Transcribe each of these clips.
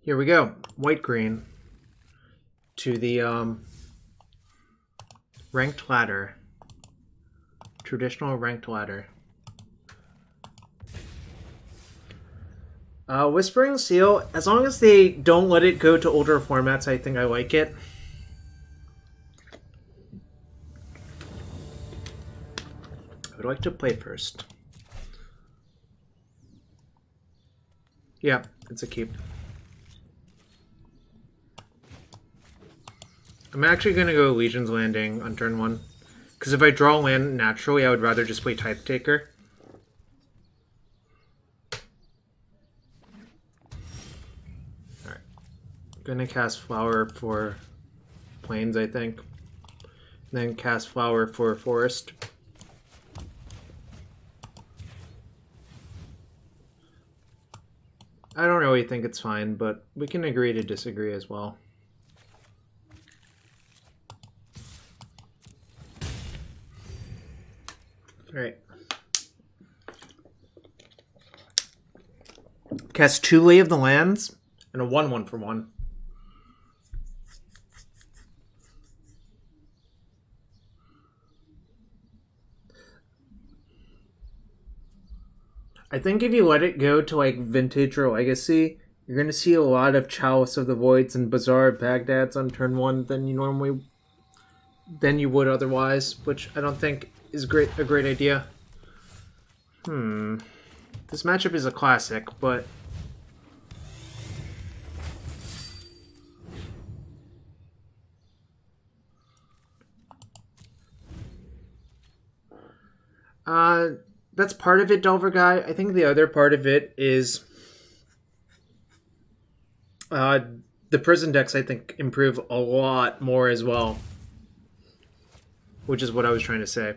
Here we go. White-green to the ranked ladder. Traditional ranked ladder. Whispering Seal, as long as they don't let it go to older formats, I think I like it. I would like to play first. Yeah, it's a keep. I'm actually going to go Legion's Landing on turn 1. Because if I draw land naturally, I would rather just play Tithe Taker. Alright. Gonna cast Flower for Plains, I think. Then cast Flower for Forest. I don't really think it's fine, but we can agree to disagree as well. Alright. Cast 2 Lay of the Lands and a 1/1 for 1. I think if you let it go to like Vintage or Legacy, you're going to see a lot of Chalice of the Voids and Bazaar of Baghdad's on turn 1 than you would otherwise, which I don't think is a great idea. This matchup is a classic, but that's part of it, Delver Guy. I think the other part of it is the prison decks, I think, improve a lot more as well. Which is what I was trying to say.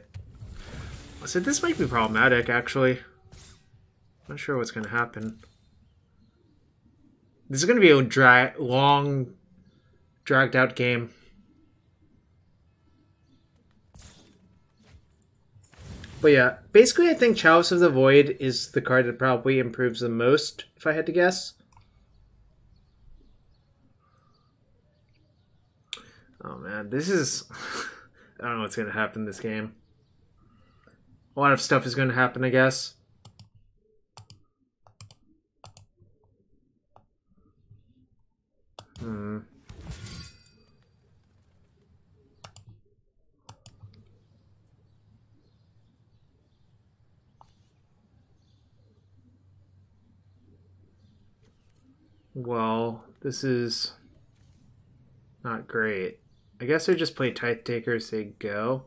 I said this might be problematic, actually. Not sure what's going to happen. This is going to be a long, dragged out game. But yeah, basically I think Chalice of the Void is the card that probably improves the most, if I had to guess. Oh man, this is... I don't know what's going to happen this game. A lot of stuff is going to happen, I guess. Well, this is not great. I guess I just play Tithe Taker, say go.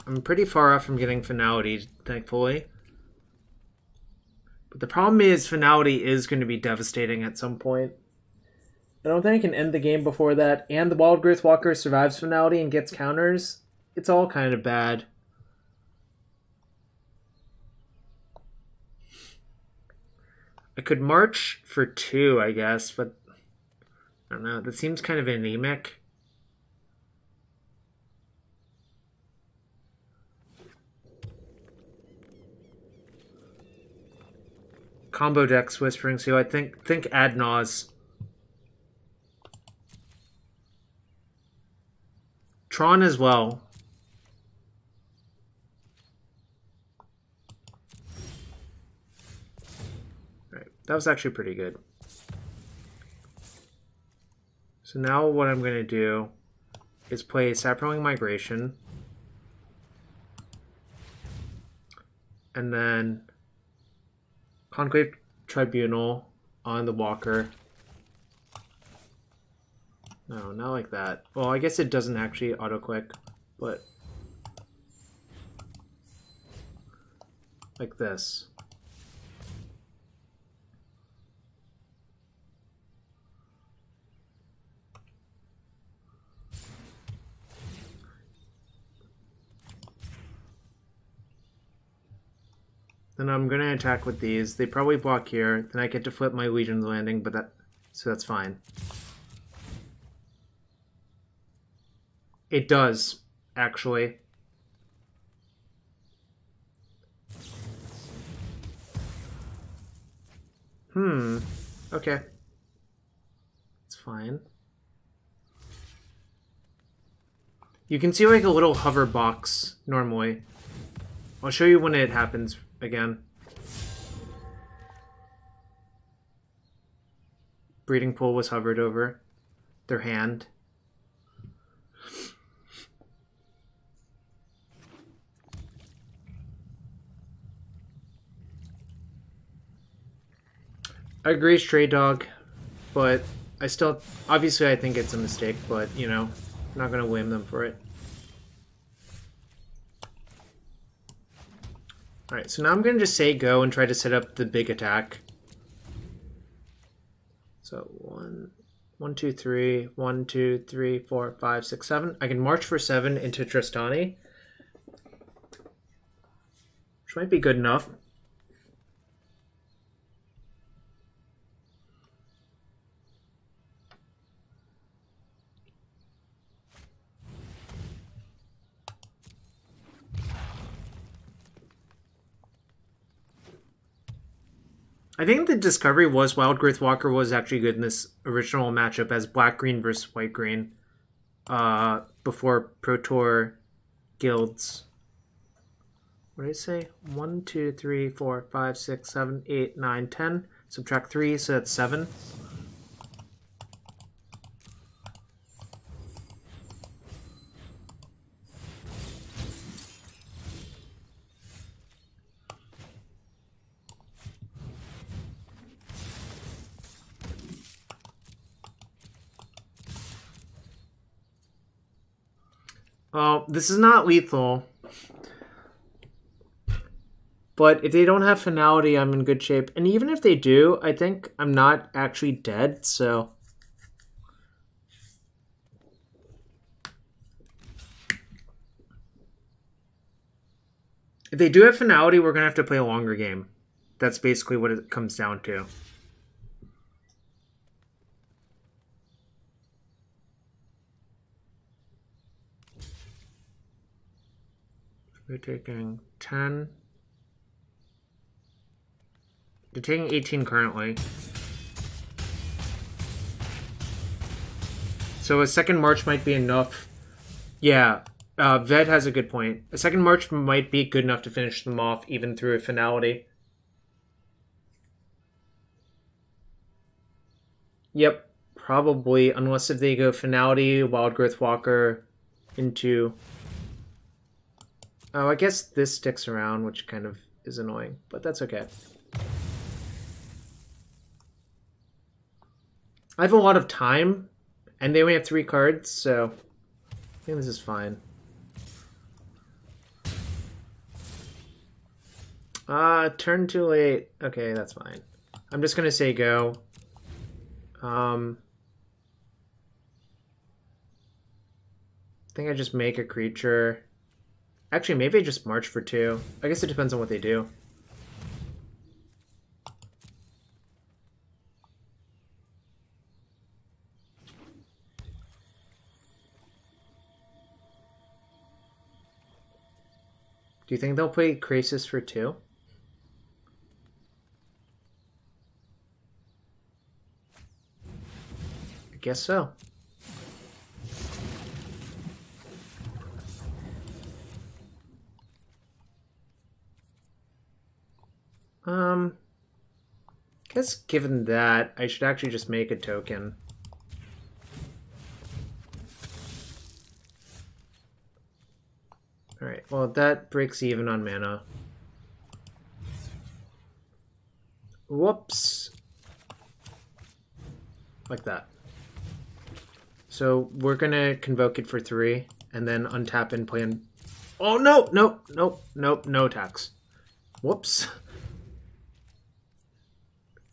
I'm pretty far off from getting Finality, thankfully. But the problem is Finality is going to be devastating at some point. I don't think I can end the game before that, and the Wild Growth Walker survives Finality and gets counters. It's all kind of bad. I could march for 2, I guess, but I don't know. That seems kind of anemic. Combo decks, Whispering Seal. I think ad nause. Tron as well. That was actually pretty good. So now what I'm going to do is play Saproling Migration. And then Conclave Tribunal on the Walker. No, not like that. Well, I guess it doesn't actually auto-click, but like this. Then I'm going to attack with these. They probably block here. Then I get to flip my Legion's Landing, but so that's fine. It does, actually. Okay. It's fine. You can see like a little hover box normally. I'll show you when it happens again. Breeding pool was hovered over their hand. I agree, Stray Dog, but I still, obviously I think it's a mistake, but, you know, I'm not going to blame them for it. Alright, so now I'm going to just say go and try to set up the big attack. So 1, 2, 3, 1, 2, 3, 4, 5, 6, 7. I can march for 7 into Tristani, which might be good enough. I think the discovery was Wild Growth Walker was actually good in this original matchup as black-green versus white-green before Pro Tour guilds. What did I say? 1, 2, 3, 4, 5, 6, 7, 8, 9, 10. Subtract 3, so that's 7. Oh, this is not lethal. But if they don't have finality, I'm in good shape. And even if they do, I think I'm not actually dead, so... If they do have finality, we're going to have to play a longer game. That's basically what it comes down to. We're taking 10. They're taking 18 currently. So a second march might be enough. Yeah, Ved has a good point. A second march might be good enough to finish them off even through a finality. Yep, probably. Unless if they go finality, Wild Growth Walker into... Oh, I guess this sticks around, which kind of is annoying, but that's okay. I have a lot of time, and they only have 3 cards, so I think this is fine. Turn too late. Okay, that's fine. I'm just gonna say go. I think I just make a creature. Actually, maybe I just march for 2. I guess it depends on what they do. Do you think they'll play Krasis for 2? I guess so. I guess given that, I should actually just make a token. Alright, well that breaks even on mana. Whoops. Like that. So we're gonna convoke it for 3, and then untap and play in... Oh no! Nope, nope, nope, no attacks. Whoops.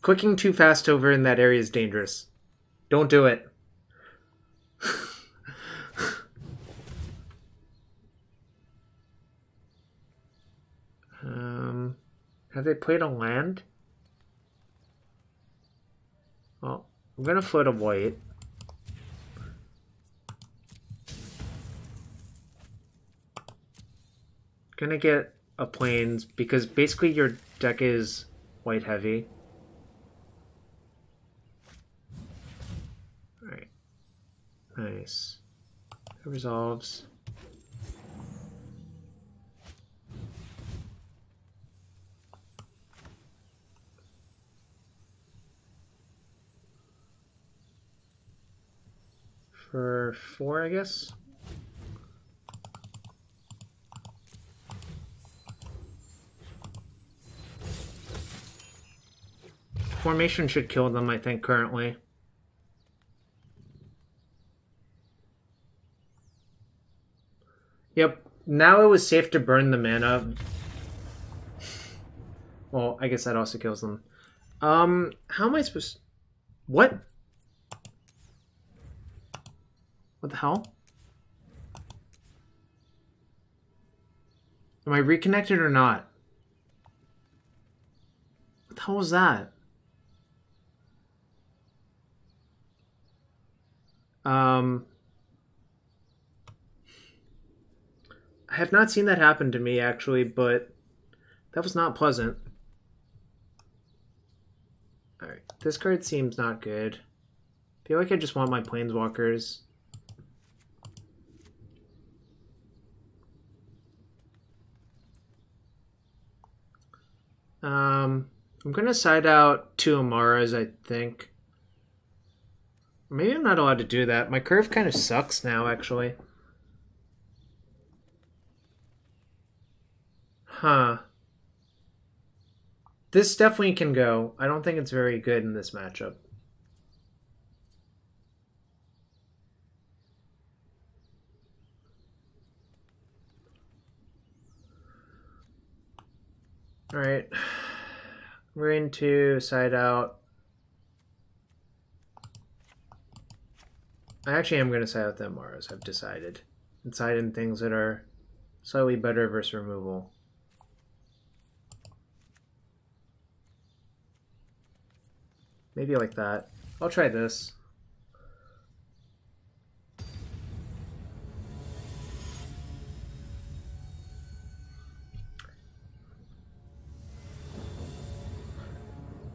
Clicking too fast over in that area is dangerous. Don't do it. Have they played a land? Well, I'm gonna float a white. Gonna get a plains because basically your deck is white heavy. Nice. It resolves. For 4, I guess. Formation should kill them, I think, currently. Yep. Now it was safe to burn the mana. Well, I guess that also kills them. How am I supposed to... What? What the hell? Am I reconnected or not? What the hell was that? I have not seen that happen to me, actually, but that was not pleasant. Alright, this card seems not good. I feel like I just want my planeswalkers. I'm gonna side out 2 Emmaras, I think. Maybe I'm not allowed to do that. My curve kind of sucks now, actually. Huh. This definitely can go. I don't think it's very good in this matchup. Alright. We're into side out. I actually am going to side out the Emmaras, I've decided. And side in things that are slightly better versus removal. Maybe like that. I'll try this.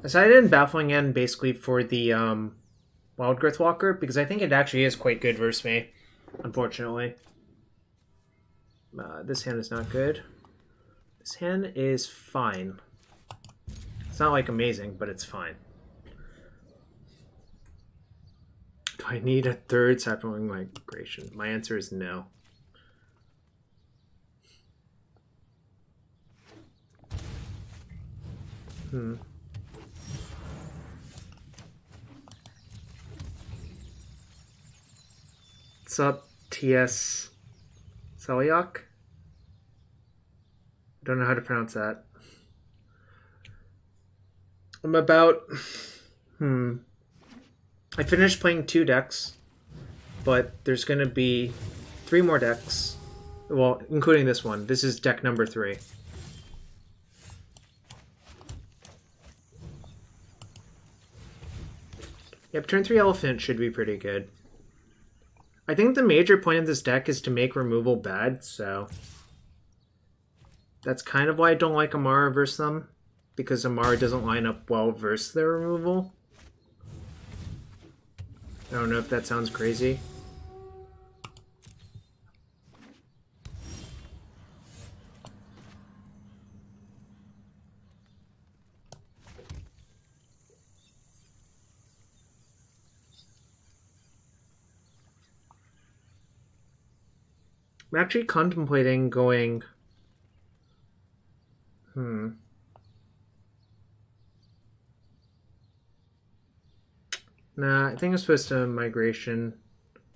I sided in Baffling End basically for the Wildgrowth Walker because I think it actually is quite good versus me, unfortunately. This hand is not good. This hand is fine. It's not like amazing, but it's fine. Do I need a 3rd Saproling Migration? My answer is no. What's up, TS Selyak? Don't know how to pronounce that. I'm about... I finished playing 2 decks, but there's going to be 3 more decks. Well, including this one. This is deck number 3. Yep, turn 3 Elephant should be pretty good. I think the major point of this deck is to make removal bad, so... That's kind of why I don't like Emmara versus them, because Emmara doesn't line up well versus their removal. I don't know if that sounds crazy. I'm actually contemplating going... Nah, I think I'm supposed to migration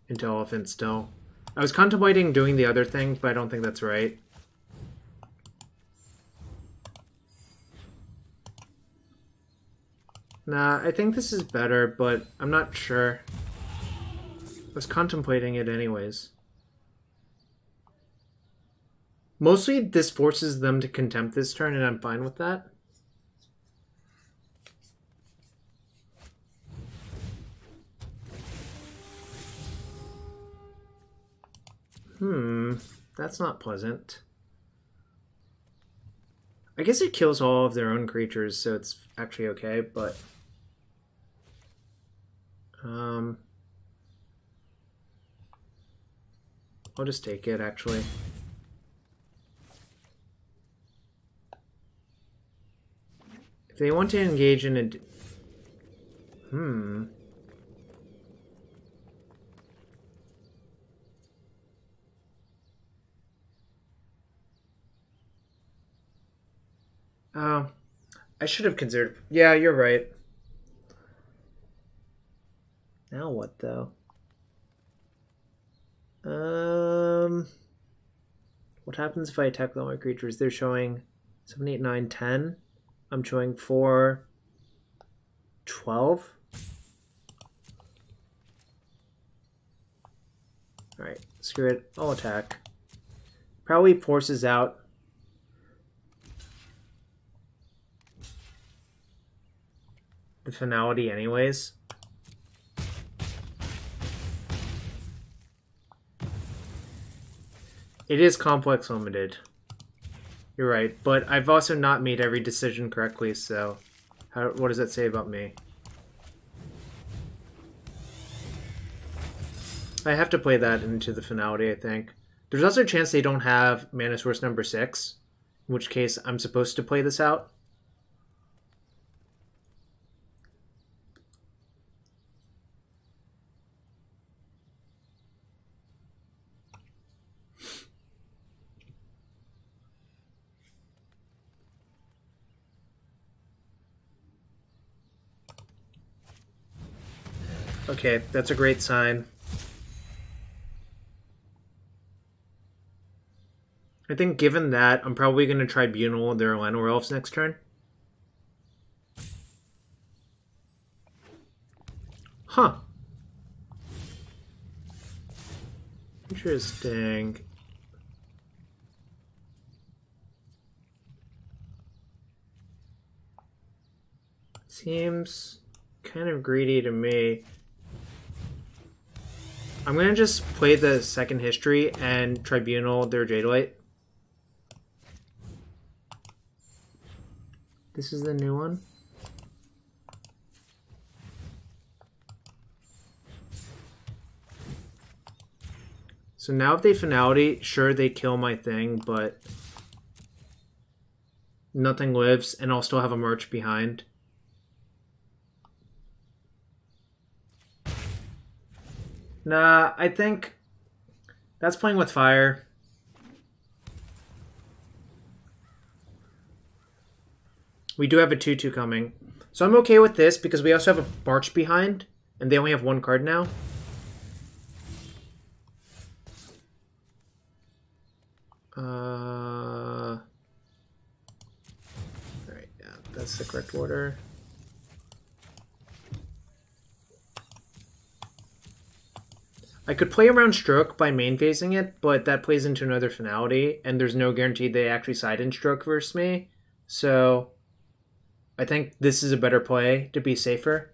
into Elephant still. I was contemplating doing the other thing, but I don't think that's right. Nah, I think this is better, but I'm not sure. I was contemplating it anyways. Mostly this forces them to contempt this turn, and I'm fine with that. That's not pleasant. I guess it kills all of their own creatures, so it's actually okay, but... I'll just take it, actually. If they want to engage in a... Oh, I should have considered... Yeah, you're right. Now what, though? What happens if I attack all my creatures? They're showing 7, 8, 9, 10. I'm showing 4, 12. Alright, screw it. I'll attack. Probably forces out the finality anyways. It is complex limited. You're right, but I've also not made every decision correctly, so what does that say about me? I have to play that into the finality, I think. There's also a chance they don't have mana source number 6, in which case I'm supposed to play this out. Okay, that's a great sign. I think given that, I'm probably going to Tribunal their Llanowar Elves next turn. Huh. Interesting. Seems kind of greedy to me. I'm going to just play the second history and Tribunal their Jadelight. This is the new one. So now if they finality, sure they kill my thing, but nothing lives and I'll still have a March behind. Nah, I think that's playing with fire. We do have a 2/2 coming. So I'm okay with this because we also have a March behind and they only have one card now. Alright, yeah, that's the correct order. I could play around Stroke by main phasing it, but that plays into another finality, and there's no guarantee they actually side in Stroke versus me. So I think this is a better play to be safer.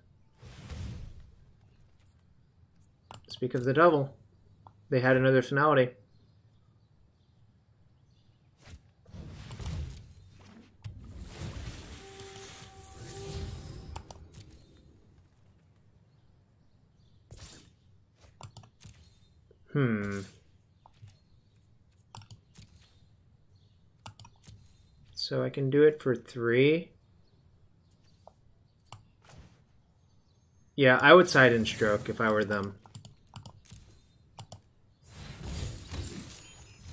Speak of the devil. They had another finality. So I can do it for 3. Yeah, I would side in Stroke if I were them.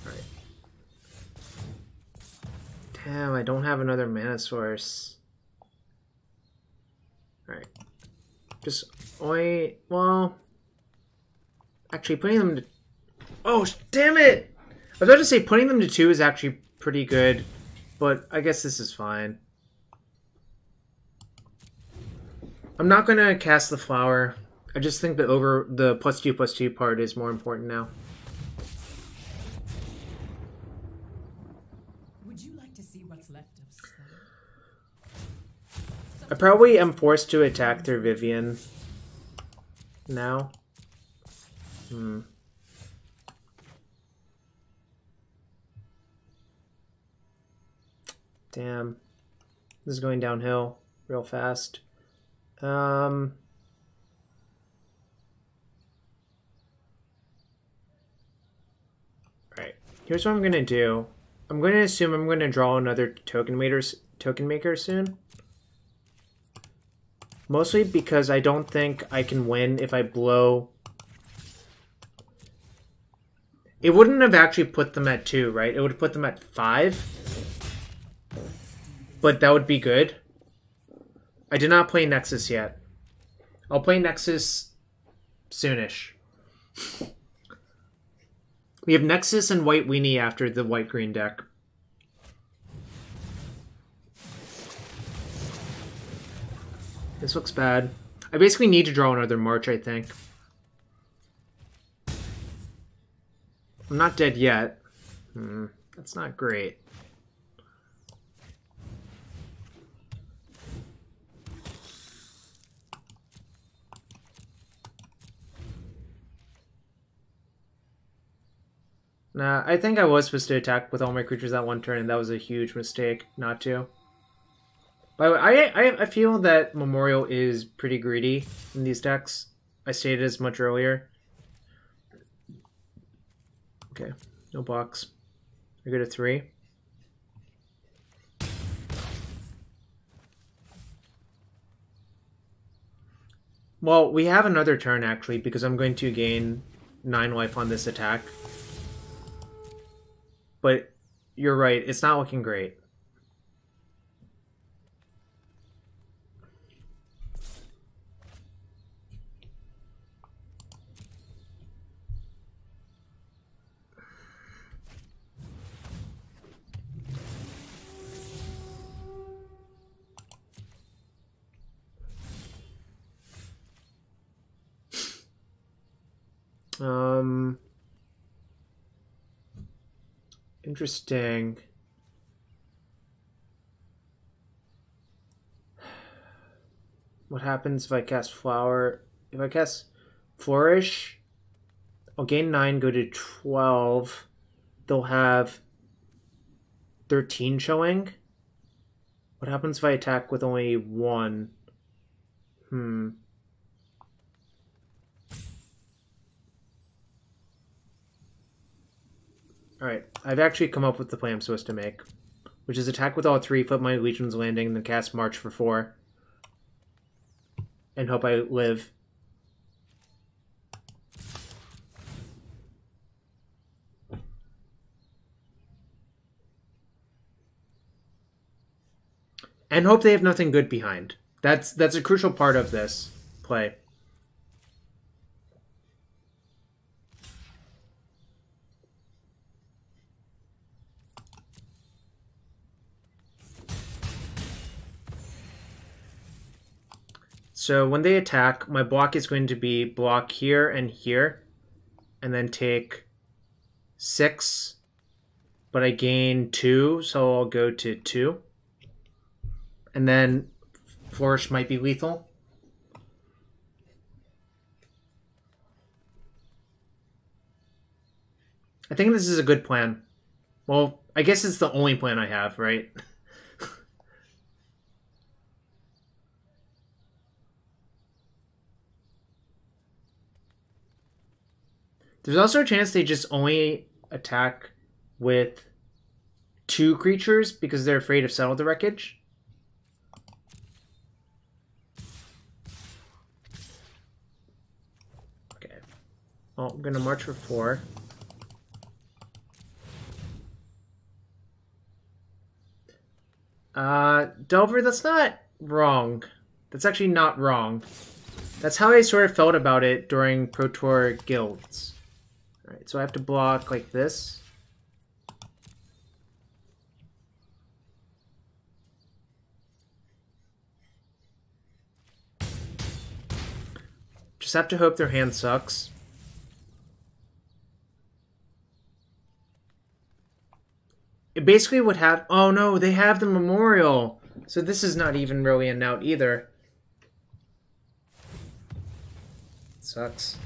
Alright. Damn, I don't have another mana source. Alright. Just only, well, actually putting them to... Oh, damn it! I was about to say putting them to 2 is actually pretty good, but I guess this is fine. I'm not going to cast the flower. I just think that over the +2/+2 part is more important now. Would you like to see what's left of Sky? I probably am forced to attack through Vivien now. Damn. This is going downhill real fast. Here's what I'm going to do. I'm going to assume I'm going to draw another token maker soon. Mostly because I don't think I can win if I blow... It wouldn't have actually put them at 2, right? It would have put them at 5. But that would be good. I did not play Nexus yet. I'll play Nexus soonish. We have Nexus and White Weenie after the white-green deck. This looks bad. I basically need to draw another March, I think. I'm not dead yet. That's not great. Nah, I think I was supposed to attack with all my creatures that one turn, and that was a huge mistake not to. By the way, I feel that Memorial is pretty greedy in these decks. I stated as much earlier. Okay, no blocks. I go to 3. Well, we have another turn, actually, because I'm going to gain 9 life on this attack. But you're right, it's not looking great. Interesting. What happens if I cast Flower? If I cast Flourish, I'll gain 9, go to 12. They'll have 13 showing. What happens if I attack with only 1? Alright, I've actually come up with the play I'm supposed to make, which is attack with all 3, flip my Legion's Landing, and then cast March for 4. And hope I live. And hope they have nothing good behind. That's a crucial part of this play. So when they attack, my block is going to be block here, and then take 6, but I gain 2, so I'll go to 2. And then Flourish might be lethal. I think this is a good plan. Well, I guess it's the only plan I have, right? There's also a chance they just only attack with 2 creatures because they're afraid of Settle the Wreckage. Okay. Well, I'm going to march for 4. Delver, that's not wrong. That's actually not wrong. That's how I sort of felt about it during Pro Tour Guilds. Alright, so I have to block like this. Just have to hope their hand sucks. It basically would have... Oh no, they have the Memorial! So this is not even really a out either. Sucks.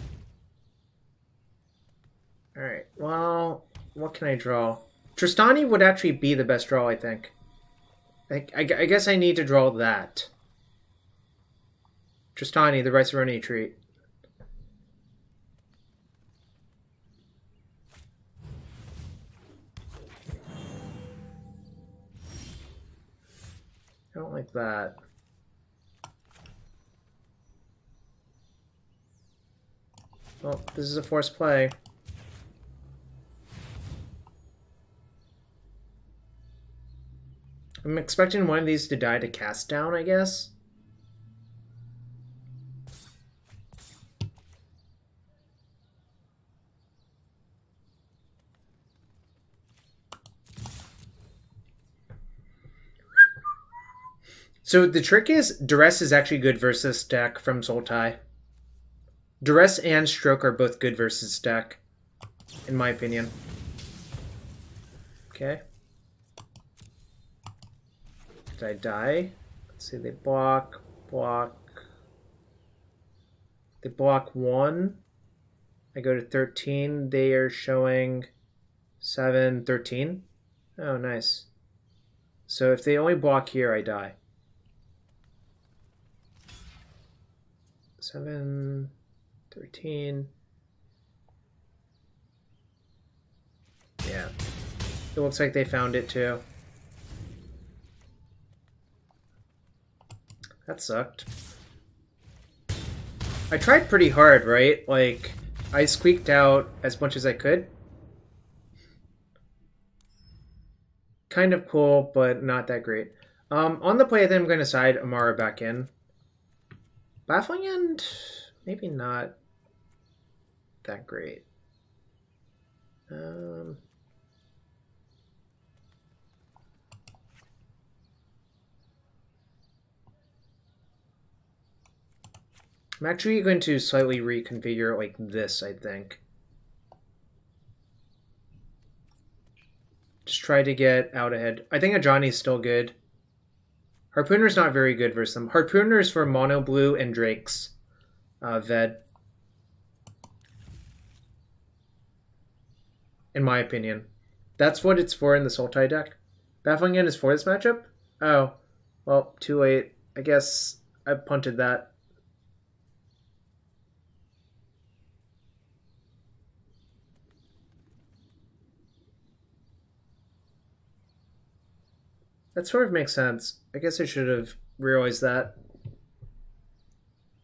Alright, well, what can I draw? Tristani would actually be the best draw, I think. I guess I need to draw that. Tristani, the Rice-A-Roni treat. I don't like that. Well, this is a forced play. I'm expecting one of these to die to cast down, I guess. So the trick is, Duress is actually good versus deck from Sultai. Duress and Stroke are both good versus deck, in my opinion. Okay. Did I die? Let's see, they block. They block 1. I go to 13. They are showing 7, 13. Oh, nice. So if they only block here, I die. 7, 13. Yeah. It looks like they found it too. That sucked. I tried pretty hard, right? Like, I squeaked out as much as I could. Kind of cool, but not that great. On the play, I think I'm going to side Emmara back in. Baffling End, maybe not that great. I'm actually going to slightly reconfigure it like this, I think. Just try to get out ahead. I think Ajani's still good. Harpooner's not very good versus them. Harpooner's for mono blue and Drakes. Ved. In my opinion. That's what it's for in the Sultai deck. Baffling End is for this matchup? Oh. Well, too late. I guess I punted that. That sort of makes sense. I guess I should have realized that.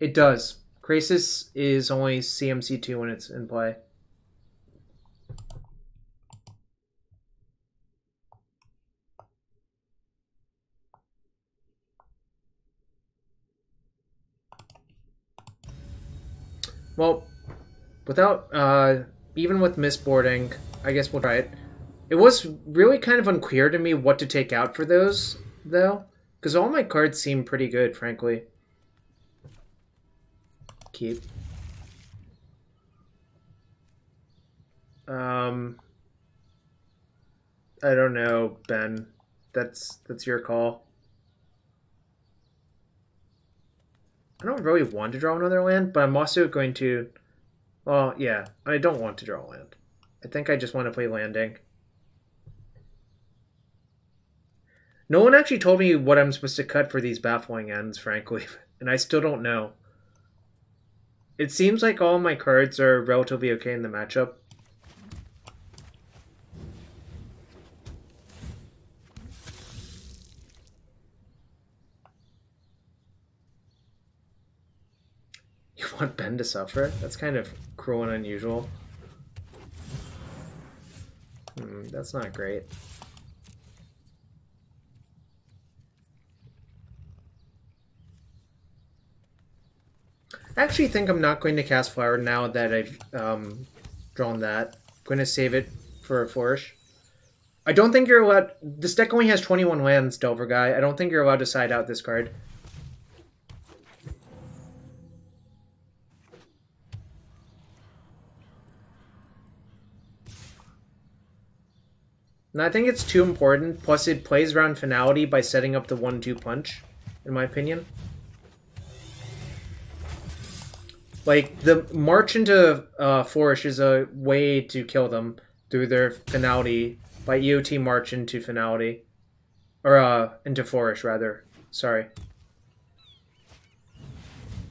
It does. Krasis is only CMC2 when it's in play. Well, without, even with misboarding, I guess we'll try it. It was really kind of unclear to me what to take out for those, though. Because all my cards seem pretty good, frankly. Keep. I don't know, Ben. That's your call. I don't really want to draw another land, but I'm also going to... Well, yeah, I don't want to draw land. I think I just want to play landing. No one actually told me what I'm supposed to cut for these Baffling Ends, frankly, and I still don't know. It seems like all my cards are relatively okay in the matchup. You want Ben to suffer? That's kind of cruel and unusual. That's not great. I actually think I'm not going to cast Flower now that I've drawn that. I'm going to save it for a Flourish. I don't think you're allowed... This deck only has 21 lands, Delver Guy. I don't think you're allowed to side out this card. And I think it's too important. Plus, it plays around Finality by setting up the 1-2 punch, in my opinion. Like, the march into Flourish is a way to kill them through their Finality by EOT march into Finality. Or, into Flourish, rather. Sorry.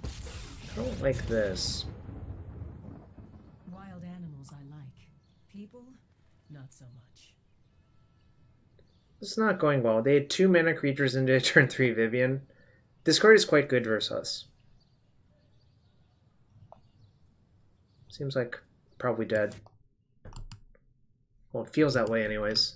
I don't like this. Wild animals I like. People, not so much. It's not going well. They had 2 mana creatures into turn 3 Vivien. This card is quite good versus us. Seems like probably dead. Well, it feels that way anyways.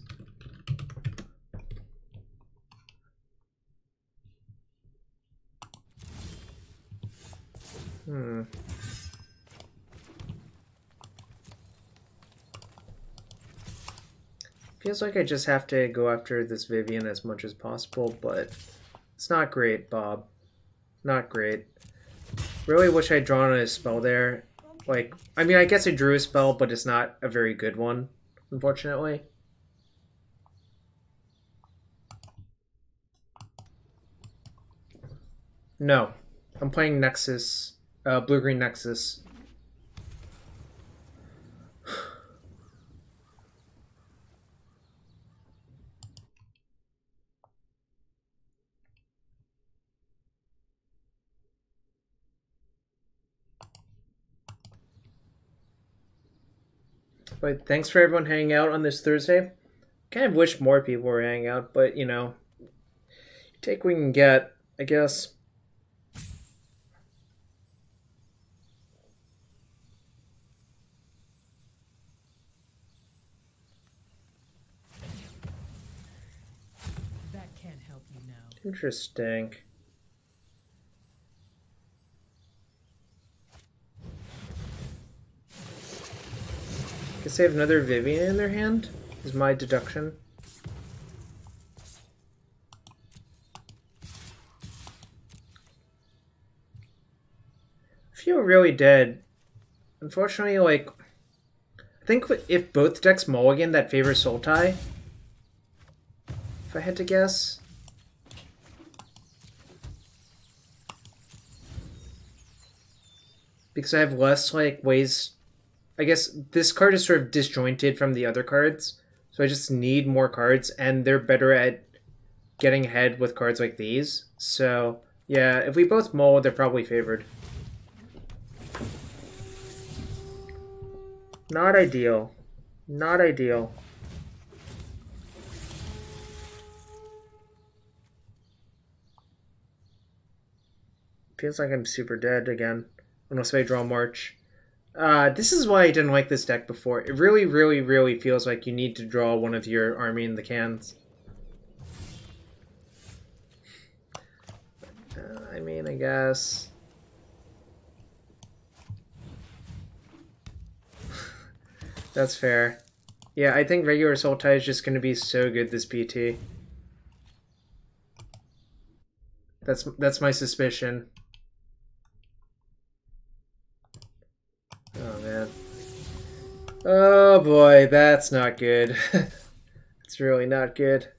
Feels like I just have to go after this Vivien as much as possible, but it's not great, Bob. Not great. Really wish I'd drawn a spell there. Like, I mean, I guess I drew a spell, but it's not a very good one, unfortunately. No. I'm playing Nexus. Blue-green Nexus. But thanks for everyone hanging out on this Thursday. Kind of wish more people were hanging out, but, you know, take what we can get, I guess. That can't help you now. Interesting. Guess they have another Vivien in their hand, is my deduction. I feel really dead. Unfortunately, like, I think if both decks mulligan, that favors Sultai. If I had to guess. Because I have less, like, ways... I guess this card is sort of disjointed from the other cards, so I just need more cards, and they're better at getting ahead with cards like these. So, yeah, if we both mull, they're probably favored. Not ideal. Not ideal. Feels like I'm super dead again, unless I draw March. This is why I didn't like this deck before. It really, really, really feels like you need to draw one of your army in the cans. I mean, I guess. That's fair. Yeah, I think regular Sultai is just going to be so good this PT. That's my suspicion. Oh, man. Oh, boy, that's not good. It's really not good.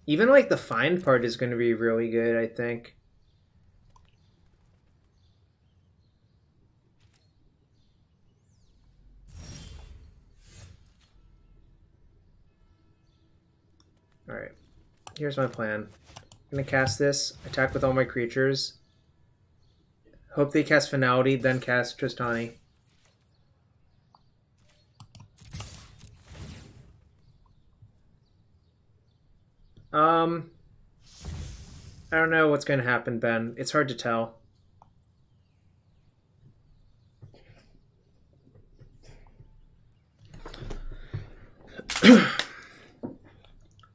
Even, like, the find part is going to be really good, I think. Alright. Here's my plan. I'm going to cast this, attack with all my creatures, hope they cast Finality, then cast Tristani. I don't know what's going to happen, Ben. It's hard to tell.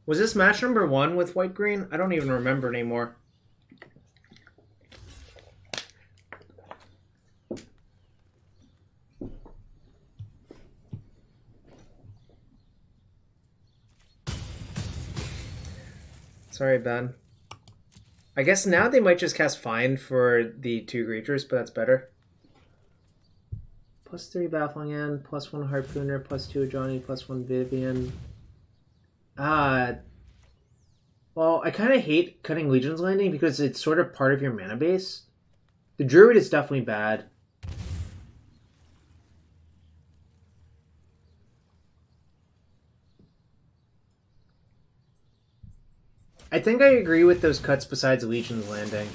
Was this match number 1 with white-green? I don't even remember anymore. Sorry, Ben. I guess now they might just cast Find for the 2 creatures, but that's better. +3 Baffling End, +1 Harpooner, +2 Ajani, +1 Vivien. Well, I kind of hate cutting Legion's Landing because it's sort of part of your mana base. The Druid is definitely bad. I think I agree with those cuts besides Legion's Landing.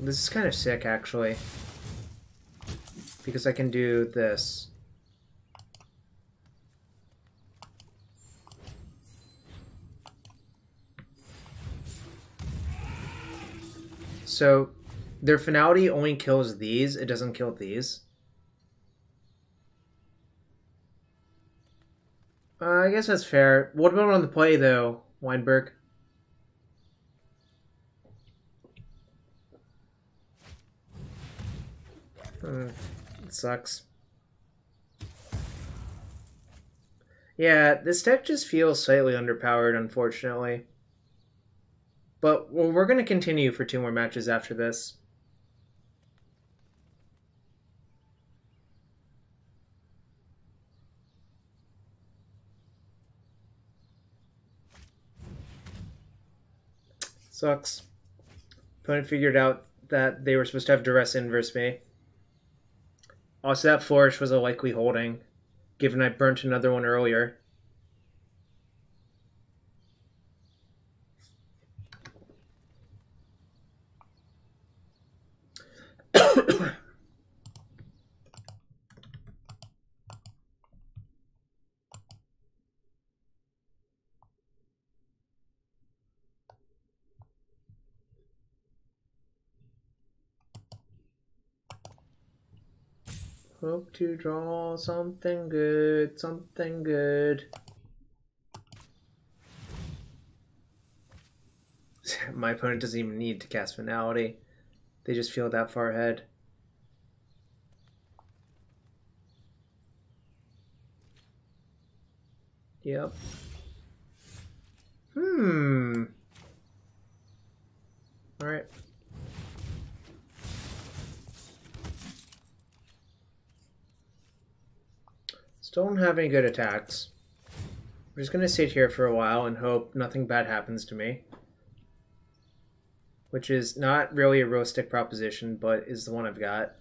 this is kind of sick, actually. Because I can do this. So, their finality only kills these, it doesn't kill these. I guess that's fair. What about on the play, though, Weinberg? It sucks. Yeah, this deck just feels slightly underpowered, unfortunately. But well, we're going to continue for 2 more matches after this. Sucks. Opponent figured out that they were supposed to have Duress Inverse me. Also, that Flourish was a likely holding, given I burnt another one earlier. Hope to draw something good, something good. My opponent doesn't even need to cast Finality. They just feel that far ahead. Yep. Alright. Still don't have any good attacks. I'm just gonna sit here for a while and hope nothing bad happens to me. Which is not really a realistic proposition, but is the one I've got.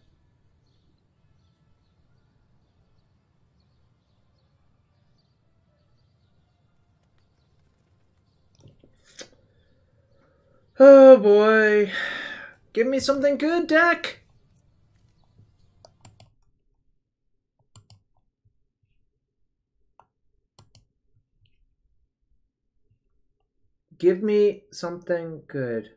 Oh boy. Give me something good, deck! Give me something good.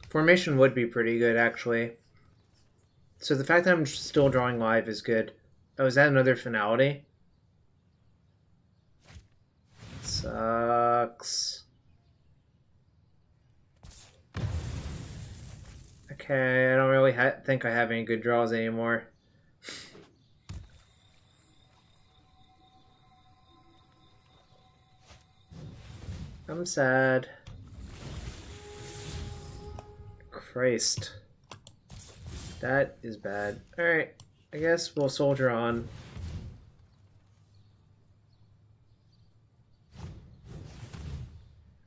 Formation would be pretty good, actually. So the fact that I'm still drawing live is good. Oh, is that another Finality? Sucks. Okay, I don't really think I have any good draws anymore. I'm sad. Christ. That is bad. Alright, I guess we'll soldier on.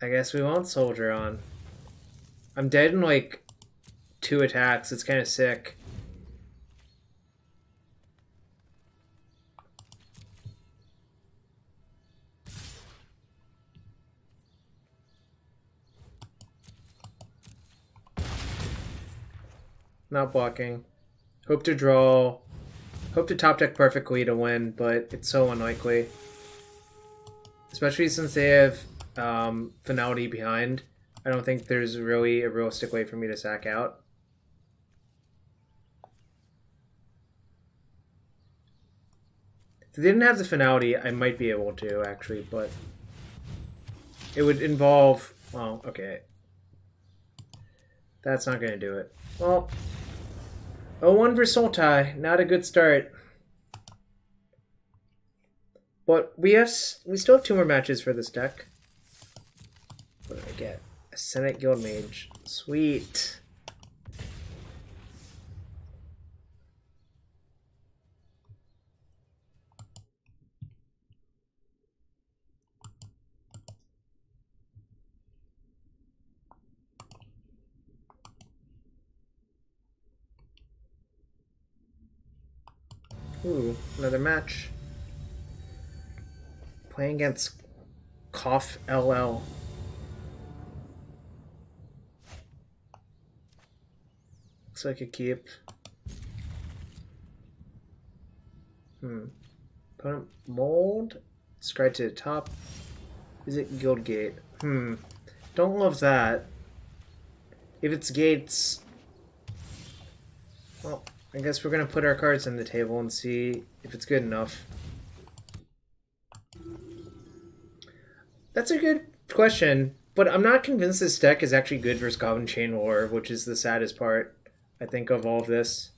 I guess we won't soldier on. I'm dead in like 2 attacks. It's kind of sick. Not blocking. Hope to draw. Hope to top deck perfectly to win, but it's so unlikely. Especially since they have Finality behind. I don't think there's really a realistic way for me to sack out. If they didn't have the Finality, I might be able to, actually, but it would involve... Well, okay. That's not going to do it. Well, 0-1 for Sultai. Not a good start. But we still have 2 more matches for this deck. What did I get? A Senate Guild Mage. Sweet. Ooh, another match. Playing against Cough LL. Looks like a keep. Opponent mold. Scry to the top. Is it Guildgate? Don't love that. If it's gates... Well, I guess we're gonna put our cards on the table and see if it's good enough. That's a good question, but I'm not convinced this deck is actually good versus Goblin Chain War, which is the saddest part, I think, of all of this.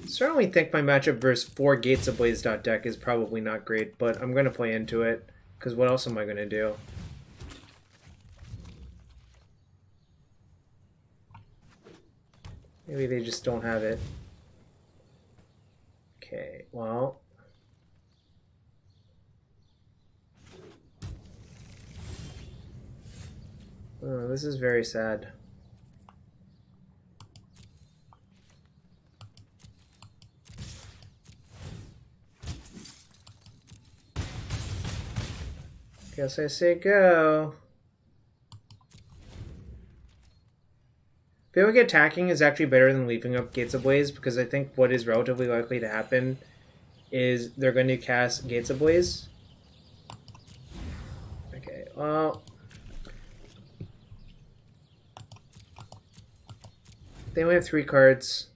Certainly think my matchup versus 4 Gates Ablaze deck is probably not great, but I'm going to play into it, because what else am I going to do? Maybe they just don't have it. Okay, well... Oh, this is very sad. Guess I say go. I feel like attacking is actually better than leaving up Gates Ablaze, because I think what is relatively likely to happen is they're going to cast Gates Ablaze. Okay, well... They only have 3 cards.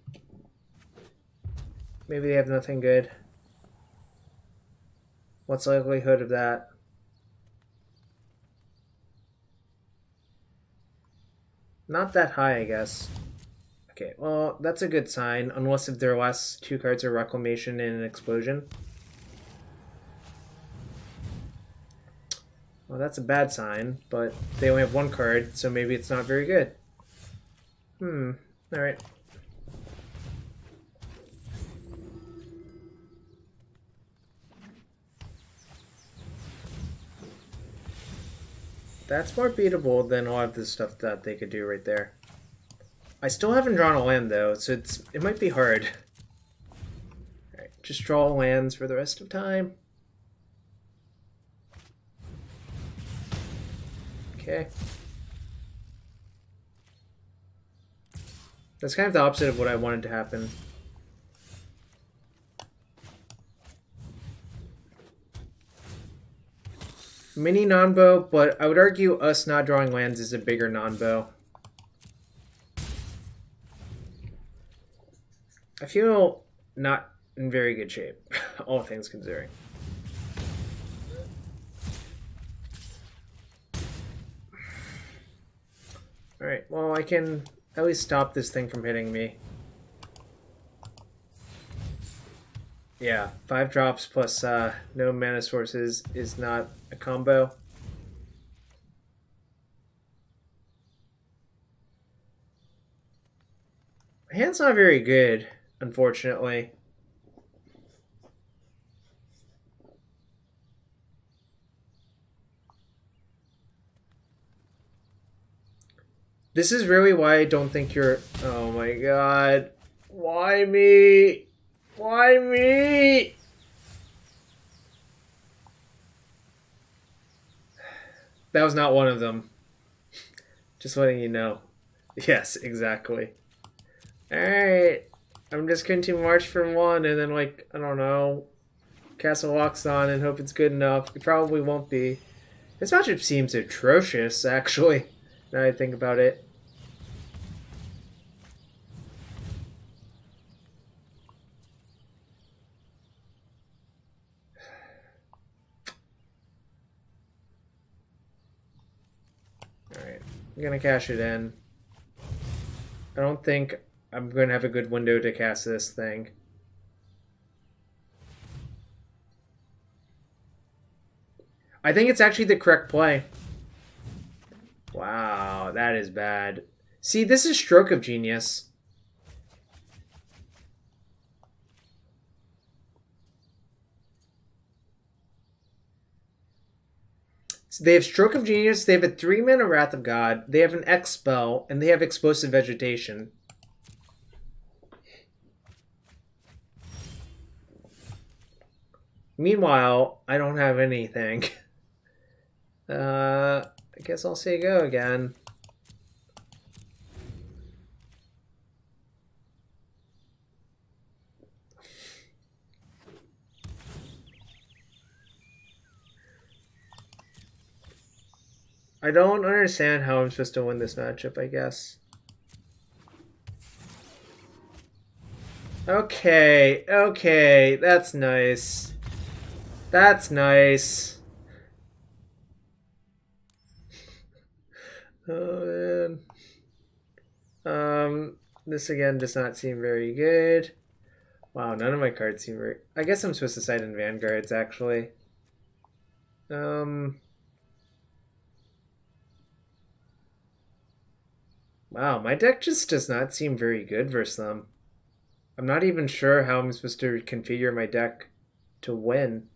Maybe they have nothing good. What's the likelihood of that? Not that high, I guess. Okay, well, that's a good sign, unless if their last 2 cards are Reclamation and an Explosion. Well, that's a bad sign, but they only have 1 card, so maybe it's not very good. Alright. That's more beatable than a lot of the stuff that they could do right there. I still haven't drawn a land though, so it might be hard. Alright, just draw lands for the rest of time. Okay. That's kind of the opposite of what I wanted to happen. Mini non-bow, but I would argue us not drawing lands is a bigger non-bow. I feel not in very good shape, all things considering. Alright, well, I can at least stop this thing from hitting me. Yeah, 5 drops plus no mana sources is not a combo. My hand's not very good, unfortunately. This is really why I don't think you're... Oh my god. Why me? Why me? That was not one of them. Just letting you know. Yes, exactly. Alright. I'm just going to march for 1 and then, like, I don't know, cast a Loxodon and hope it's good enough. It probably won't be. This matchup seems atrocious, actually, now that I think about it. Alright, I'm gonna cash it in. I don't think I'm gonna have a good window to cast this thing. I think it's actually the correct play. Wow, that is bad. See, this is stroke of genius. So they have Stroke of Genius, they have a 3-mana Wrath of God, they have an X spell, and they have Explosive Vegetation. Meanwhile, I don't have anything. I guess I'll say go again. I don't understand how I'm supposed to win this matchup, I guess. Okay, okay, that's nice. That's nice. Oh, man. This again does not seem very good. Wow, none of my cards seem very... I guess I'm supposed to side in Vanguards, actually. Wow, my deck just does not seem very good versus them. I'm not even sure how I'm supposed to configure my deck to win.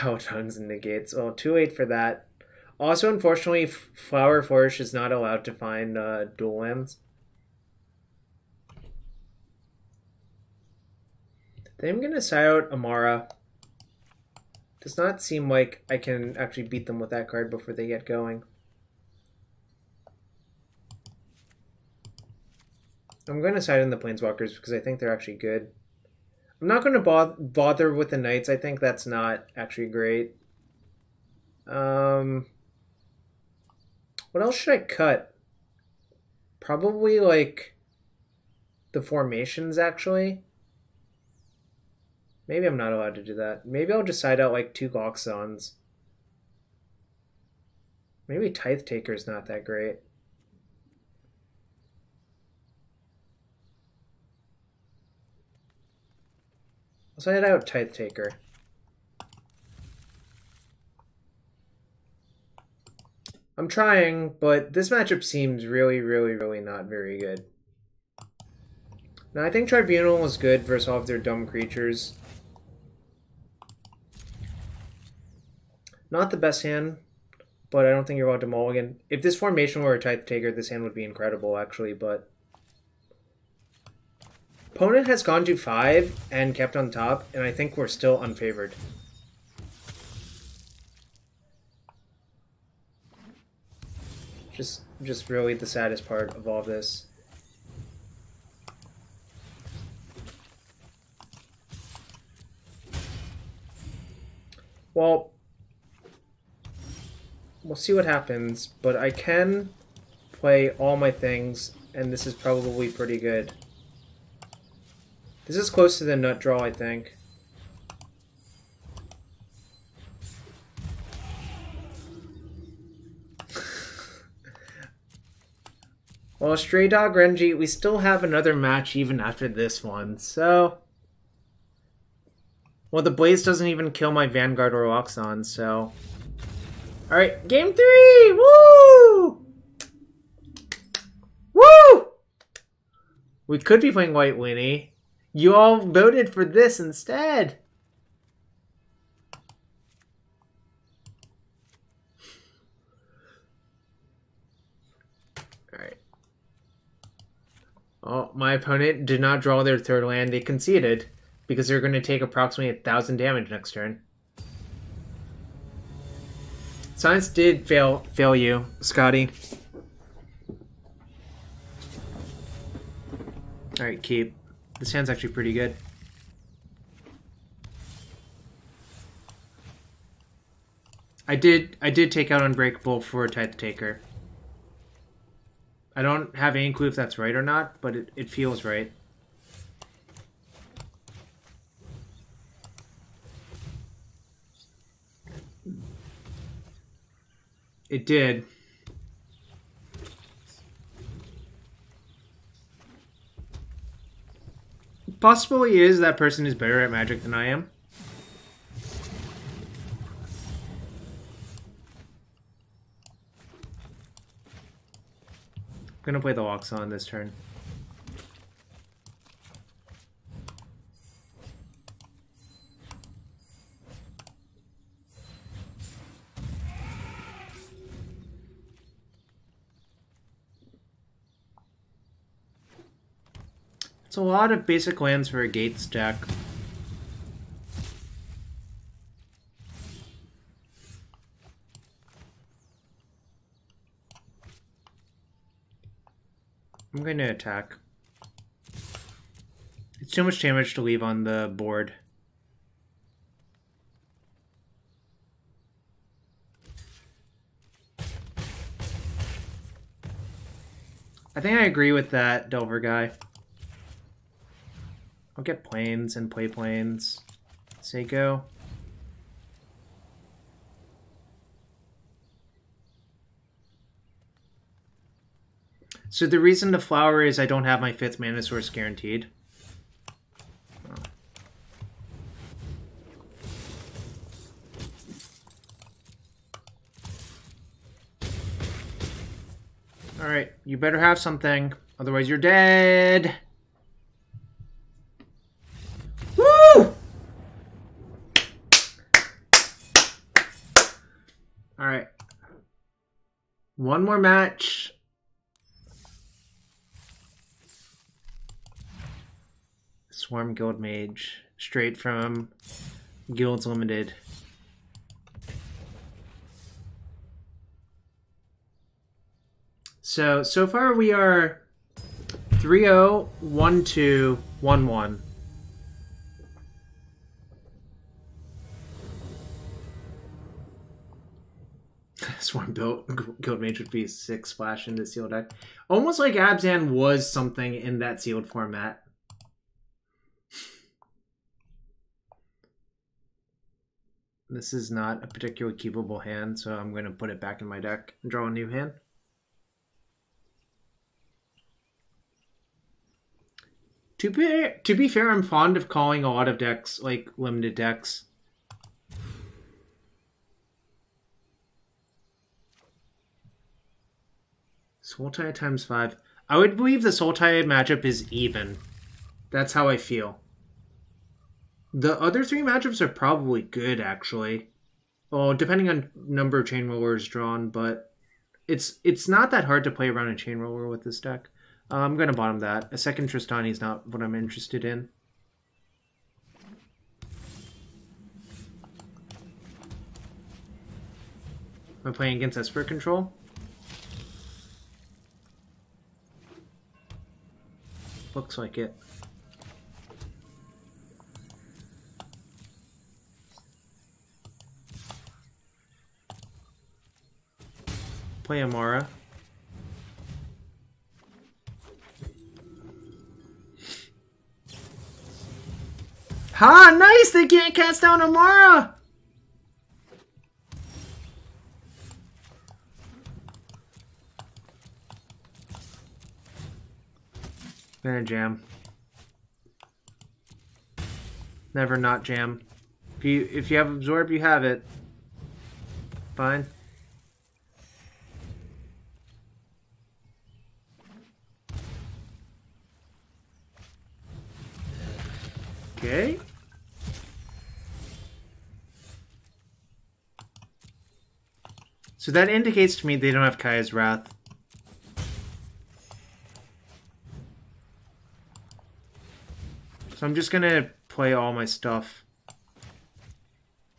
Outruns and negates. Oh, too late for that. Also, unfortunately, Flower Flourish is not allowed to find dual lands. Then I'm going to side out Emmara. Does not seem like I can actually beat them with that card before they get going. I'm going to side in the Planeswalkers because I think they're actually good. I'm not going to bother with the Knights. I think that's not actually great. What else should I cut? Probably like the formations, actually. Maybe I'm not allowed to do that. Maybe I'll just side out like 2 Loxodons. Maybe Tithe Taker is not that great. I'll side out Tithe Taker. I'm trying, but this matchup seems really, really, really not very good. Now, I think Tribunal was good versus all of their dumb creatures. Not the best hand, but I don't think you're allowed to mulligan. If this formation were a Tithe Taker, this hand would be incredible, actually, but... Opponent has gone to 5 and kept on top, and I think we're still unfavored. Just really the saddest part of all this. Well, we'll see what happens, but I can play all my things, and this is probably pretty good. This is close to the nut draw, I think. Well, Stray Dog Renji, we still have another match even after this one, so... Well, the Blaze doesn't even kill my Vanguard or Loxodon, so... Alright, game 3! Woo! Woo! We could be playing White Winnie. You all voted for this instead! Alright. Oh, my opponent did not draw their third land. They conceded because they're going to take approximately 1,000 damage next turn. Science did fail you, Scotty. Alright, keep. This hand's actually pretty good. I did take out Unbreakable for Tithe Taker. I don't have any clue if that's right or not, but it feels right. It did. Possibly is that person is better at Magic than I am. I'm gonna play the Loxodon this turn. It's a lot of basic lands for a Gates deck. I'm going to attack. It's too much damage to leave on the board. I think I agree with that Delver guy. I'll get planes and play planes. Say go. So the reason to flower is I don't have my 5th mana source guaranteed. Oh. Alright, you better have something, otherwise you're dead. Woo! Alright. One more match. Swarm Guild Mage, straight from Guilds Limited. So far we are 3-0, 1-2, 1-1. Swarm Guild Mage would be 6 splash into sealed deck. Almost like Abzan was something in that sealed format. This is not a particularly keepable hand, so I'm going to put it back in my deck and draw a new hand. To be fair, I'm fond of calling a lot of decks, like limited decks. Sultai times 5. I would believe the Sultai matchup is even. That's how I feel. The other 3 matchups are probably good, actually. Well, depending on number of chain rollers drawn, but it's not that hard to play around a chain roller with this deck. I'm going to bottom that. A second Tristani is not what I'm interested in. Am I playing against Esper Control? Looks like it. Play Emmara. Ha! Nice! They can't cast down Emmara! Gonna jam. Never not jam. If you have absorb, you have it. Fine. Okay. So that indicates to me they don't have Kaya's Wrath. So I'm just gonna play all my stuff.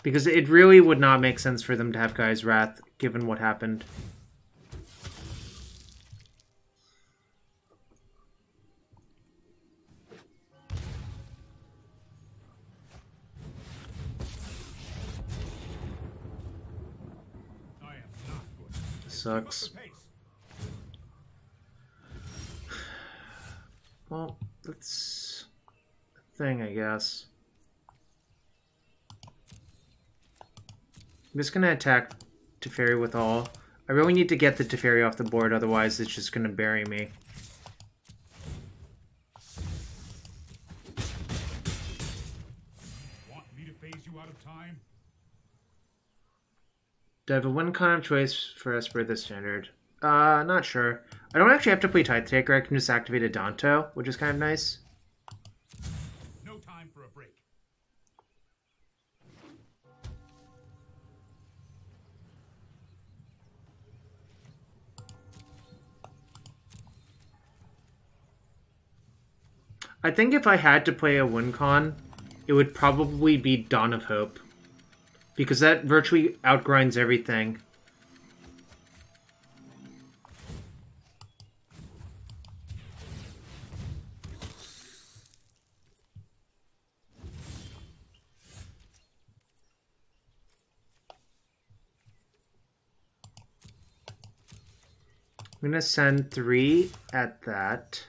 Because it really would not make sense for them to have Kaya's Wrath, given what happened. Sucks. Well, that's a thing, I guess. I'm just gonna attack Teferi with all. I really need to get the Teferi off the board, otherwise it's just gonna bury me. Want me to phase you out of time? Do I have a win con of choice for Esper this standard? Not sure. I don't actually have to play Tithe Taker. I can just activate Adanto, which is kind of nice. No time for a break. I think if I had to play a win con, it would probably be Dawn of Hope. Because that virtually outgrinds everything. I'm gonna send 3 at that.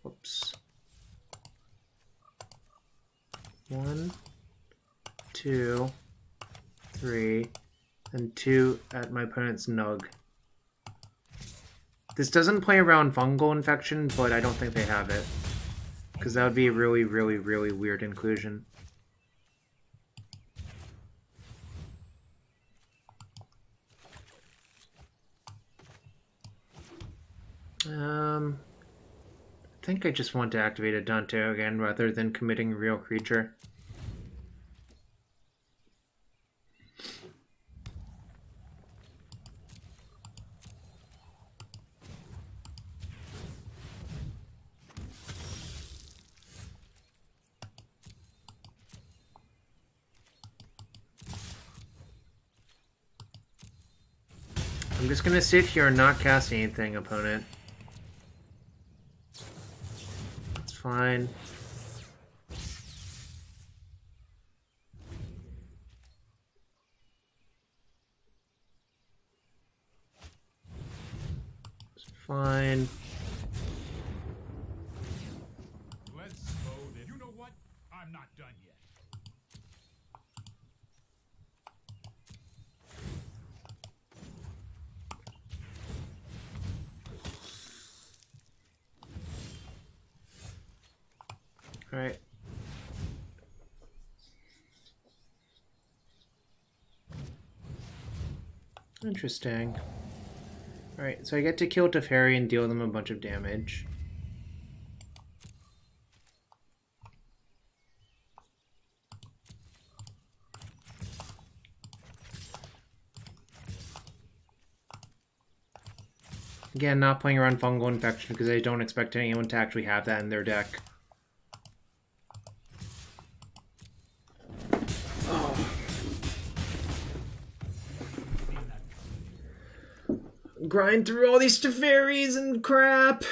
Whoops. 1, 2, 3, and 2 at my opponent's Nug. This doesn't play around fungal infection, but I don't think they have it. Because that would be a really, really, really weird inclusion. I think I just want to activate Adanto again rather than committing a real creature. I'm just gonna sit here and not cast anything, opponent. It's fine. It's fine. Let's slow this. You know what? I'm not done yet. Alright. Interesting. Alright, so I get to kill Teferi and deal them a bunch of damage. Again, not playing around fungal infection because I don't expect anyone to actually have that in their deck. Grind through all these Teferis and crap.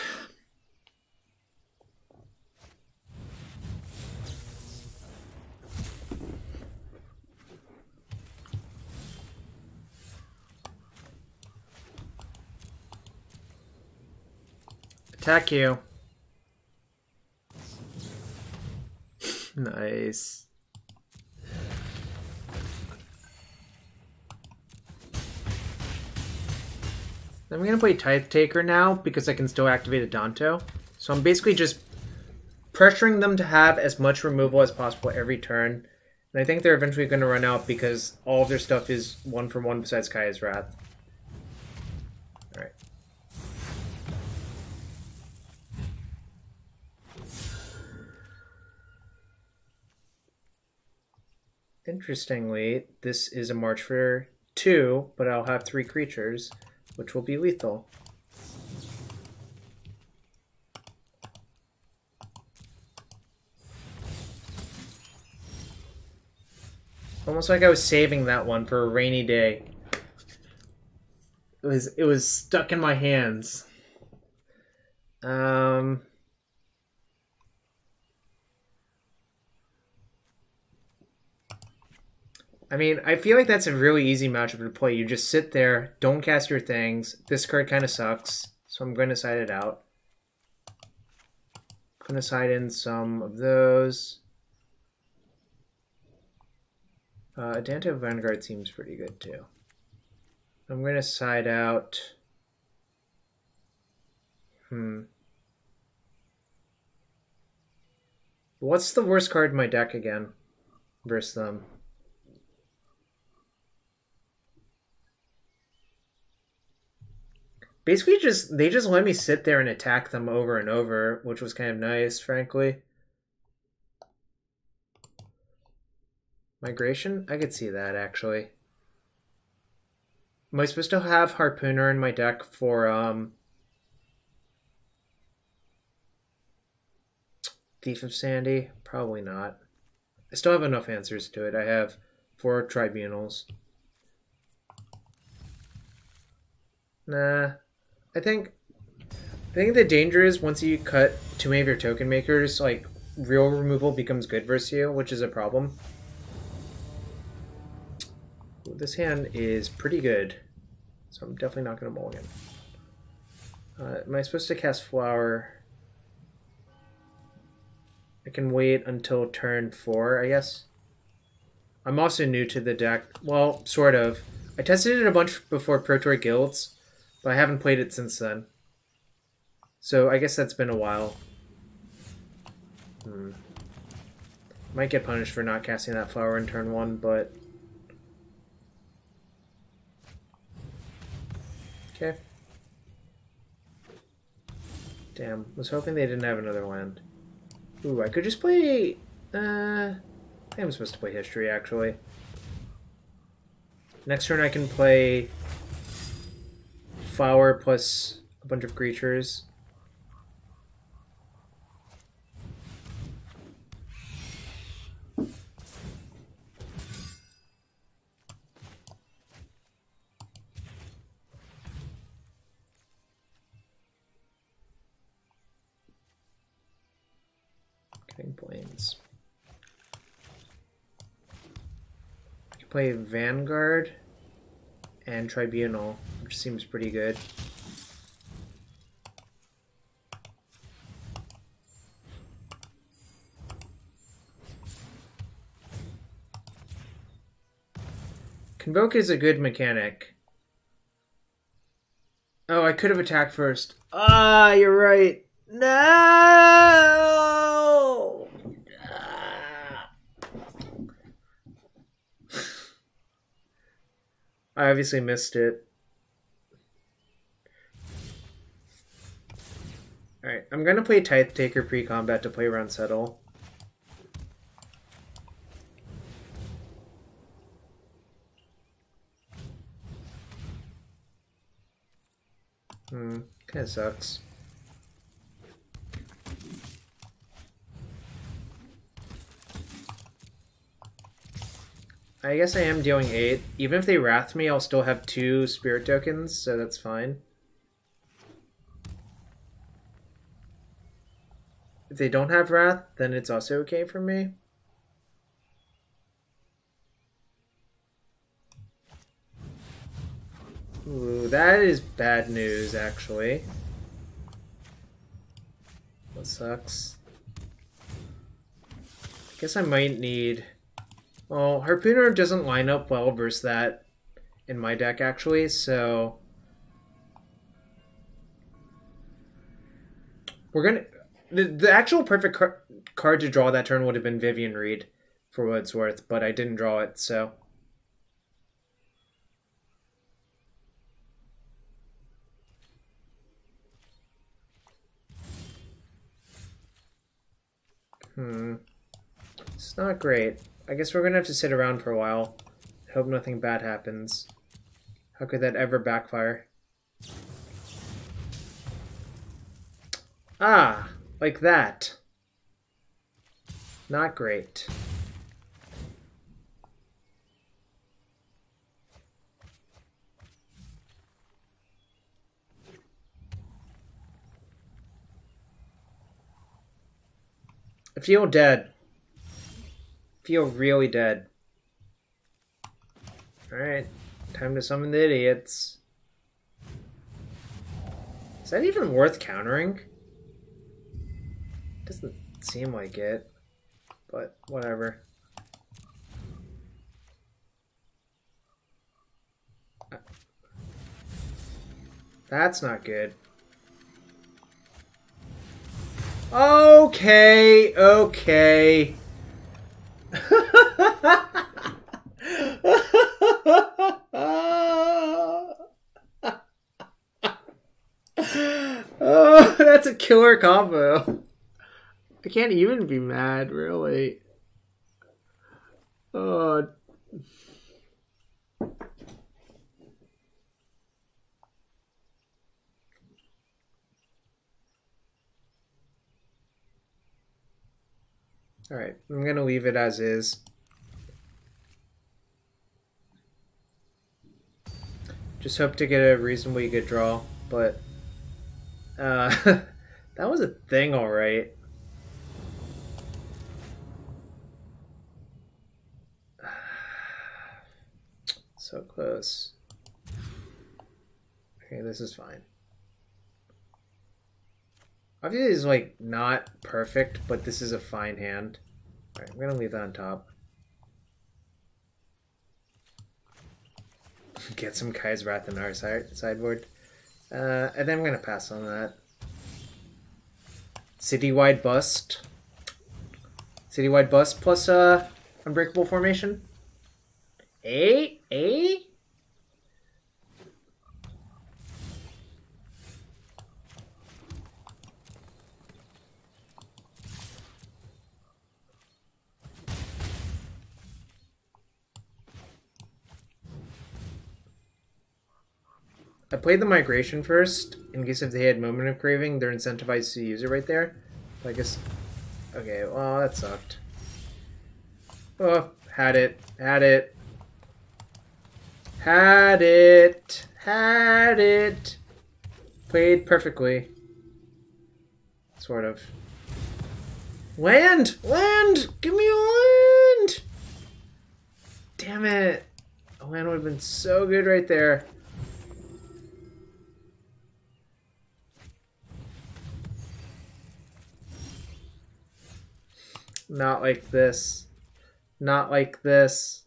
Attack you. Nice. I'm going to play Tithe Taker now because I can still activate Adanto. So I'm basically just pressuring them to have as much removal as possible every turn. And I think they're eventually going to run out because all of their stuff is 1-for-1 besides Kaya's Wrath. Alright. Interestingly, this is a march for 2, but I'll have 3 creatures, which will be lethal. Almost like I was saving that one for a rainy day. It was stuck in my hands. I mean, I feel like that's a really easy matchup to play. You just sit there, don't cast your things. This card kind of sucks, so I'm going to side it out. I'm going to side in some of those. Adanto Vanguard seems pretty good too. I'm going to side out... What's the worst card in my deck again versus them? Basically, they just let me sit there and attack them over and over, which was kind of nice, frankly. Migration? I could see that, actually. Am I supposed to have Harpooner in my deck for, Thief of Sandy? Probably not. I still have enough answers to it. I have 4 Tribunals. Nah. I think the danger is once you cut too many of your token makers, like, real removal becomes good versus you, which is a problem. This hand is pretty good, so I'm definitely not going to mulligan. Am I supposed to cast Flower? I can wait until turn 4, I guess. I'm also new to the deck. Well, sort of. I tested it a bunch before Pro Tour Guilds, but I haven't played it since then. So I guess that's been a while. Might get punished for not casting that Flower in turn 1, but... Okay. Damn, was hoping they didn't have another land. Ooh, I could just play... I think I'm supposed to play History, actually. Next turn I can play... Flower plus a bunch of creatures. Planes. I can play Vanguard and Tribunal, which seems pretty good. Convoke is a good mechanic. Oh, I could have attacked first. Ah, you're right. No! I obviously missed it. Alright, I'm gonna play Tithe Taker pre-combat to play around Settle. Kinda sucks. I guess I am dealing 8. Even if they Wrath me, I'll still have 2 Spirit tokens, so that's fine. If they don't have Wrath, then it's also okay for me. Ooh, that is bad news, actually. That sucks. I guess I might need... Well, Harpooner doesn't line up well versus that in my deck, actually, so... We're gonna... The actual perfect card to draw that turn would have been Vivien Reid, for what it's worth, but I didn't draw it, so... It's not great. I guess we're gonna have to sit around for a while. Hope nothing bad happens. How could that ever backfire? Ah, like that. Not great. I feel dead. Feel really dead. Alright, time to summon the idiots. Is that even worth countering? Doesn't seem like it, but whatever. That's not good. Okay, okay. Oh, that's a killer combo. I can't even be mad, really. Oh. Alright, I'm gonna leave it as is. Just hope to get a reasonably good draw, but that was a thing, alright. So close. Okay, this is fine. Obviously, it's like not perfect, but this is a fine hand. Alright, I'm gonna leave that on top. Get some Kai's Wrath in our sideboard. And then I'm gonna pass on that. Citywide Bust. Citywide Bust plus Unbreakable Formation. A? I played the Migration first, in case if they had Moment of Craving, they're incentivized to use it right there. But I guess... Okay, well, that sucked. Oh, had it. Played perfectly. Sort of. Land! Give me a land! Damn it. A land would have been so good right there. Not like this. Not like this.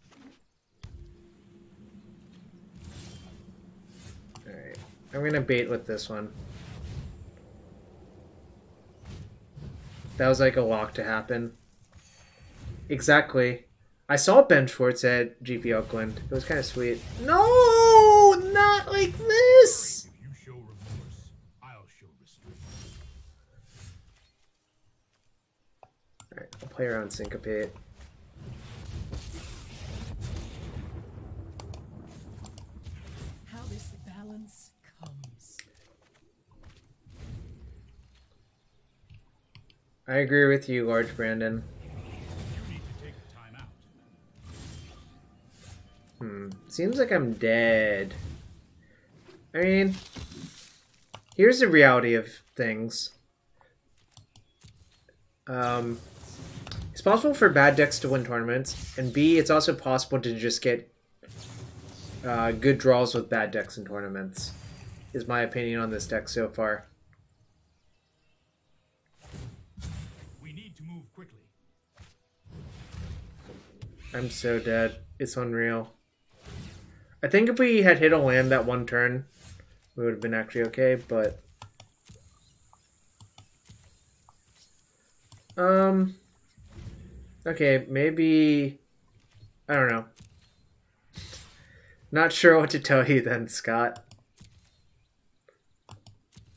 Alright. I'm gonna bait with this one. That was like a lock to happen. Exactly. I saw Ben Schwartz at GP Oakland. It was kind of sweet. No! Not like this! If you show remorse, I'll show restraint. Alright, I'll play around Syncopate. How this balance comes. I agree with you, Large Brandon. You need to take time out. Seems like I'm dead. I mean, here's the reality of things. It's possible for bad decks to win tournaments, and B, it's also possible to just get good draws with bad decks in tournaments, is my opinion on this deck so far. We need to move quickly. I'm so dead. It's unreal. I think if we had hit a land that one turn, we would have been actually okay, but... Okay, maybe... I don't know. Not sure what to tell you then, Scott.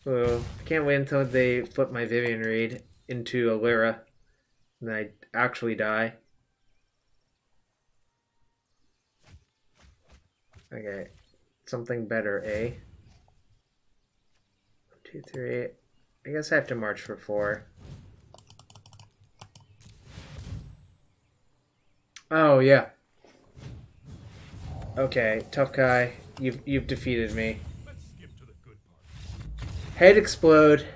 Oh, I can't wait until they flip my Vivien Reid into a Lyra, and I actually die. Okay, something better, eh? 1, 2, 3. I guess I have to march for 4. Oh yeah. Okay, tough guy. You've defeated me. Let's skip to the good part. Head Explode.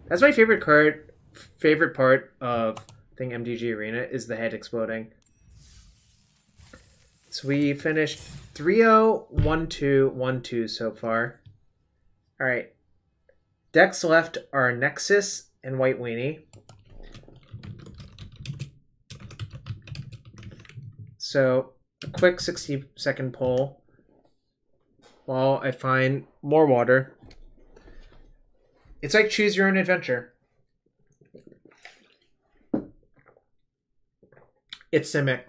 That's my favorite card. Favorite part of MTG Arena is the head exploding. So we finished 3-0, 1-2, 1-2 so far. Alright. Decks left are Nexus and White Weenie. So, a quick 60-second poll while I find more water. It's like choose your own adventure. It's Simic.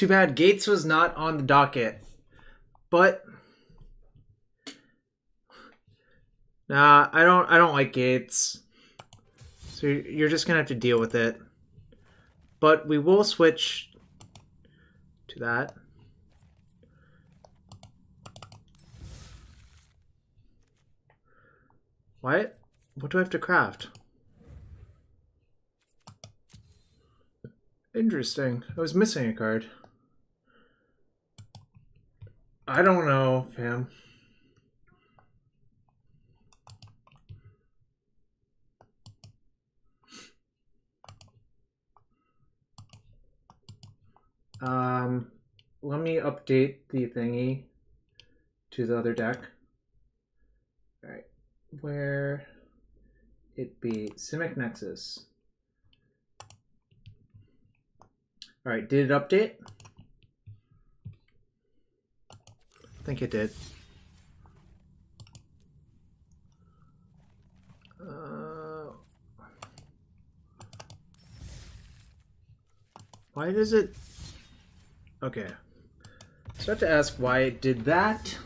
too bad Gates was not on the docket. But nah, I don't like Gates. So you're just gonna have to deal with it. But we will switch to that. What? What do I have to craft? Interesting. I was missing a card. I don't know, fam. Let me update the thingy to the other deck. Alright. Where it be Simic Nexus. Alright, did it update? I think it did. Why does it... Okay. So I have to ask why it did that.